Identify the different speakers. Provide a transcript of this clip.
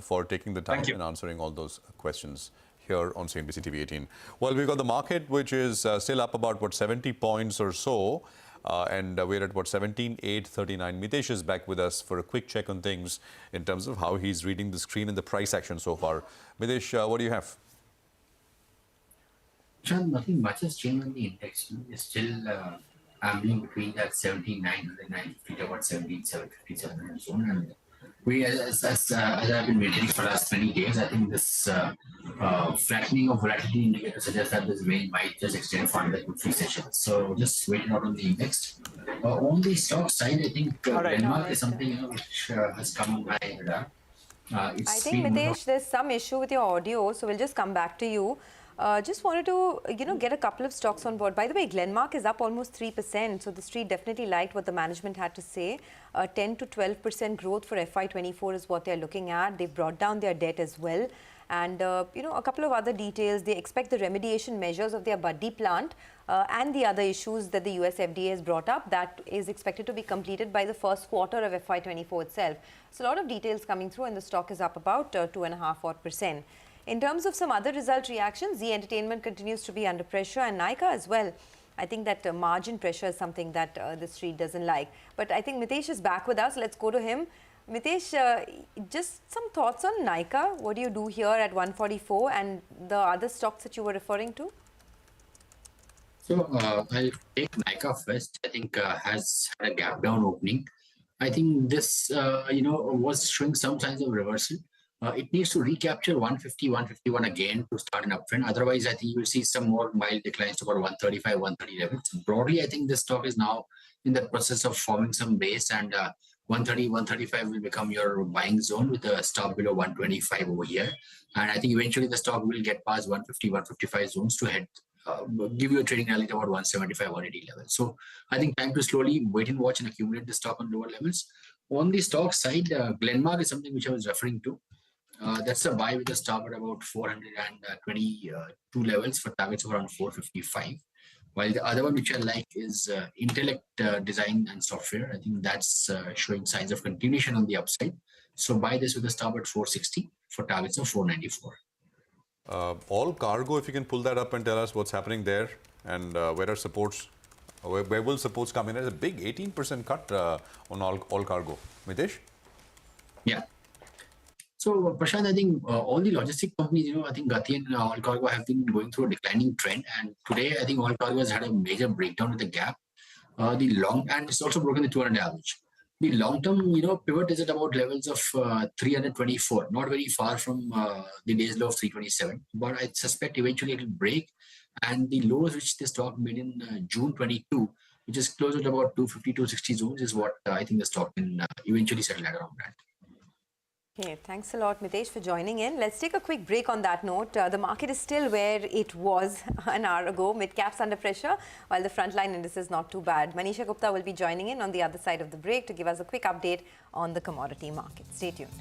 Speaker 1: For taking the time and answering all those questions here on CNBC TV18. Well, we've got the market, which is still up about, 70 points or so. And we're at, 17,839. Mitessh is back with us for a quick check on things in terms of how he's reading the screen and the price action so far. Mitessh, what do you have?
Speaker 2: John, nothing much has changed on the index. It's still ambling between that 17,950 to about 17,750, 700 zone. And we, as I've been maintaining for the last 20 days, I think this flattening of volatility indicator suggests that this range might just extend for another 2-3 sessions. So just waiting out on the index. On the stock side, I think Denmark is something which has come on my radar.
Speaker 3: I think, Mitessh, there's some issue with your audio, so we'll just come back to you. Just wanted to, get a couple of stocks on board. By the way, Glenmark is up almost 3%, so the street definitely liked what the management had to say. 10 to 12% growth for FY24 is what they're looking at. They've brought down their debt as well. And, a couple of other details. They expect the remediation measures of their Baddi plant and the other issues that the US FDA has brought up, that is expected to be completed by the first quarter of FY24 itself. So a lot of details coming through, and the stock is up about 2.5%. In terms of some other result reactions, the entertainment continues to be under pressure, and Nykaa as well. I think that margin pressure is something that the street doesn't like. But I think Mitessh is back with us. Let's go to him. Mitessh, just some thoughts on Nykaa. What do you do here at 144 and the other stocks that you were referring to?
Speaker 2: So I'll take Nykaa first. I think has had a gap down opening. I think this, was showing some signs of reversal. It needs to recapture 150, 151 again to start an uptrend. Otherwise, I think you will see some more mild declines to about 135, 130 levels. Broadly, I think this stock is now in the process of forming some base, and 130, 135 will become your buying zone with a stop below 125 over here. And I think eventually the stock will get past 150, 155 zones to head, give you a trading rally at about 175, 180 levels. So I think time to slowly wait and watch and accumulate the stock on lower levels. On the stock side, Glenmark is something which I was referring to. That's a buy with a stop at about 422 levels for targets of around 455. While the other one which I like is Intellect Design and Software. I think that's showing signs of continuation on the upside. So buy this with a stop at 460 for targets of 494.
Speaker 1: All cargo, if you can pull that up and tell us what's happening there, and where are supports? Where will supports come in? There's a big 18% cut on all cargo. Mitessh?
Speaker 2: Yeah. So, Prashant, I think all the logistic companies, I think Gati and All Cargo have been going through a declining trend. And today, I think All Cargo has had a major breakdown with the gap. And it's also broken the 200 average. The long-term, pivot is at about levels of 324, not very far from the day's low of 327. But I suspect eventually it will break. And the lows which the stock made in June 22, which is closer to about 250, 260 zones, is what I think the stock can eventually settle at around that.
Speaker 3: Okay, thanks a lot, Mitessh, for joining in. Let's take a quick break on that note. The market is still where it was an hour ago. Mid-caps under pressure, while the frontline index is not too bad. Manisha Gupta will be joining in on the other side of the break to give us a quick update on the commodity market. Stay tuned.